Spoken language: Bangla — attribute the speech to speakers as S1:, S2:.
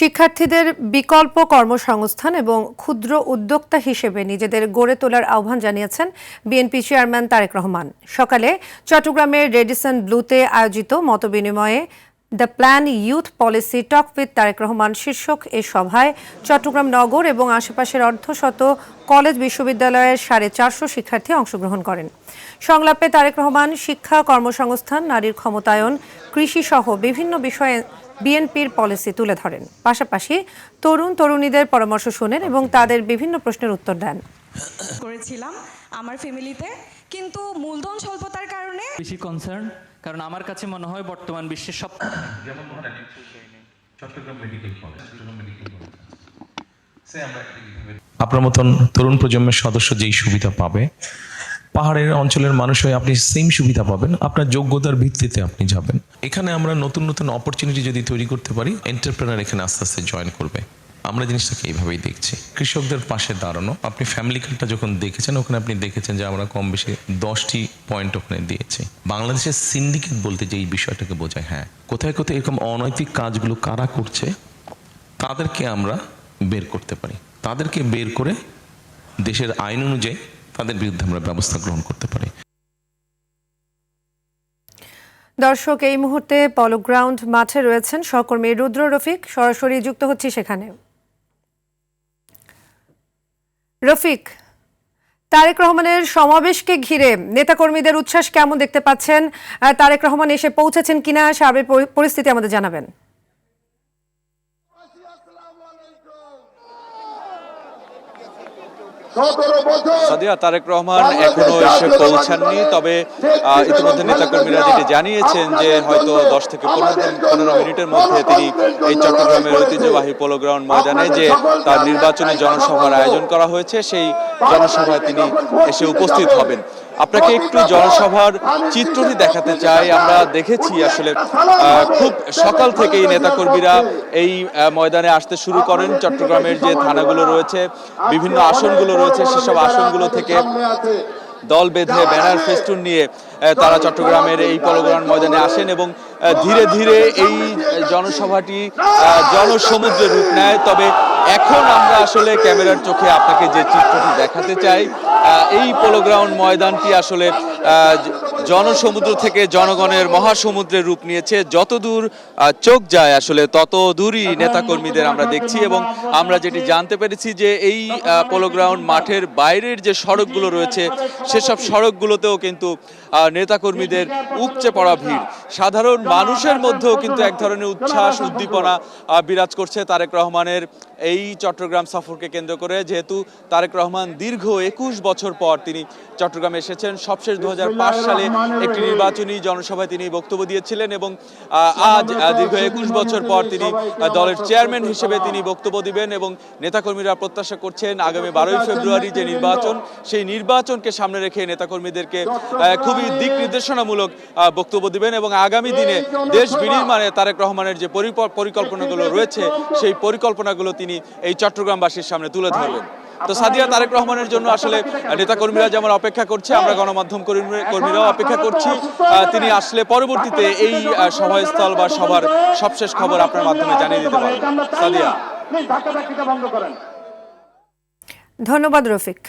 S1: শিক্ষার্থীদের বিকল্প কর্মসংস্থান এবং ক্ষুদ্র উদ্যোক্তা হিসেবে নিজেদের গড়ে তোলার আহ্বান জানিয়েছেন বিএনপি চেয়ারম্যান তারেক রহমান। সকালে চট্টগ্রামের রেডিসন ব্লুতে আয়োজিত মতবিনিময়ে the plan youth policy talk with Tarique Rahman শীর্ষক এ সভায় চট্টগ্রাম নগর এবং আশেপাশের অর্ধশত কলেজ বিশ্ববিদ্যালয়ের 450 শিক্ষার্থী অংশগ্রহণ করেন। সংলাপে তারেক রহমান শিক্ষা, কর্মসংস্থান, নারীর ক্ষমতায়ন, কৃষি সহ বিভিন্ন বিষয়ে বিএনপির পলিসি তুলে ধরেন। পাশাপাশি তরুণীদের পরামর্শ শুনেন এবং তাদের বিভিন্ন প্রশ্নের উত্তর দেন।
S2: করেছিলাম আমার ফ্যামিলিতে, কিন্তু মূলধন স্বল্পতার কারণে
S3: বেশি কনসার্ন, কারণ আমার কাছে মনে হয় বর্তমান বিশ্বের সব
S4: যেমন চট্টগ্রাম মেডিকেল কলেজ আপনার মতন তরুণ প্রজন্মের সদস্য যেই সুবিধা পাবে, পাহাড়ের অঞ্চলের মানুষ হয়ে আপনি সেম সুবিধা পাবেন। আপনার যোগ্যতার ভিত্তিতে আপনি যাবেন। এখানে আমরা নতুন নতুন অপরচুনিটি যদি তৈরি করতে পারি, এন্টারপ্রেনার এখানে আস্তে আস্তে জয়েন করবে। আমরা জিনিসটাকে এইভাবেই দেখছি। কৃষকদের পাশে দাঁড়ানো, আপনি ফ্যামিলি কার্ডটা যখন দেখেছেন, ওখানে আপনি দেখেছেন যে আমরা কম বেশি 10টি পয়েন্ট ওখানে দিয়েছি। বাংলাদেশের সিন্ডিকেট বলতে যে এই বিষয়টাকে বোঝায়, হ্যাঁ, কোথায় কোথায় এরকম অনৈতিক কাজগুলো কারা করছে তাদেরকে আমরা বের করতে পারি। তাদেরকে বের করে দেশের আইন অনুযায়ী তাদের বিরুদ্ধে আমরা ব্যবস্থা গ্রহণ করতে পারি।
S1: দর্শক, এই মুহূর্তে পলো গ্রাউন্ড মাঠে রয়েছেন সহকর্মী রুদ্র রফিক, সরাসরি যুক্ত হচ্ছি সেখানে। রফিক, তারেক রহমানের সমাবেশকে ঘিরে নেতাকর্মীদের উচ্ছ্বাস কেমন দেখতে পাচ্ছেন? তারেক রহমান এসে পৌঁছেছেন কিনা, সার্বিক পরিস্থিতি আমাদের জানাবেন।
S5: সাদিয়া, তারেক রহমান এখনো এসে পৌঁছাননি, তবে ইতিমধ্যে নেতাকর্মীরা যেটি জানিয়েছেন যে হয়তো 10 থেকে 15 মিনিটের মধ্যে তিনি এই চট্টগ্রামের ঐতিহ্যবাহী পোলো গ্রাউন্ড ময়দানে যে তার নির্বাচনী জনসভার আয়োজন করা হয়েছে, সেই জনসভায় তিনি এসে উপস্থিত হবেন। আপনাকে একটু জনসভার চিত্রটি দেখাতে চাই। আমরা দেখেছি আসলে খুব সকাল থেকেই নেতাকর্মীরা এই ময়দানে আসতে শুরু করেন। চট্টগ্রামের যে থানাগুলো রয়েছে, বিভিন্ন আসনগুলো রয়েছে, সেসব আসনগুলো থেকে দল বেঁধে ব্যানার ফেস্টুন নিয়ে তারা চট্টগ্রামের এই পোলো গ্রাউন্ড ময়দানে আসেন এবং ধীরে ধীরে এই জনসভাটি জনসমুদ্রে রূপ নেয়। তবে এখন আমরা আসলে ক্যামেরার চোখে আপনাকে যে চিত্রটি দেখাতে চাই, এই পোলো গ্রাউন্ড ময়দানটি আসলে জনসমুদ্র থেকে জনগণের মহাসমুদ্রে রূপ নিয়েছে। যতদূর চোখ যায় আসলে তত দূরই নেতাকর্মীদের আমরা দেখছি এবং আমরা যেটি জানতে পেরেছি যে এই পোলো গ্রাউন্ড মাঠের বাইরের যে সড়কগুলো রয়েছে, সেসব সড়কগুলোতেও কিন্তু নেতাকর্মীদের উপচে পড়া ভিড়। সাধারণ মানুষের মধ্যেও কিন্তু এক ধরনের উচ্ছ্বাস, উদ্দীপনা বিরাজ করছে তারেক রহমানের এই চট্টগ্রাম সফরকে কেন্দ্র করে। যেহেতু তারেক রহমান দীর্ঘ 21 বছর পর তিনি চট্টগ্রামে এসেছেন। সবশেষ 2005 সালে একটি নির্বাচনী জনসভায় তিনি বক্তব্য দিয়েছিলেন এবং আজ দীর্ঘ 21 বছর পর তিনি দলের চেয়ারম্যান হিসেবে তিনি বক্তব্য দিবেন এবং নেতাকর্মীরা প্রত্যাশা করছেন আগামী 12ই ফেব্রুয়ারি যে নির্বাচন, সেই নির্বাচনকে সামনে রেখে নেতাকর্মীদেরকে খুবই দিক নির্দেশনামূলক বক্তব্য দিবেন এবং আগামী দিনে দেশ বিনির্মাণে তারেক রহমানের যে পরিকল্পনাগুলো রয়েছে, সেই পরিকল্পনাগুলো তিনি এই চট্টগ্রামবাসীর সামনে তুলে ধরবেন। তো সাদিয়া, তারেক রহমানের জন্য আসলে নেতাকর্মীরা যেমন অপেক্ষা করছে, আমরা গণমাধ্যম কর্মীরাও অপেক্ষা করছি। তিনি আসলে পরবর্তীতে এই সভাস্থল বা সভার সবশেষ খবর আপনার মাধ্যমে জানিয়ে দিতে পারবেন। সাদিয়া,
S1: ধন্যবাদ রফিক।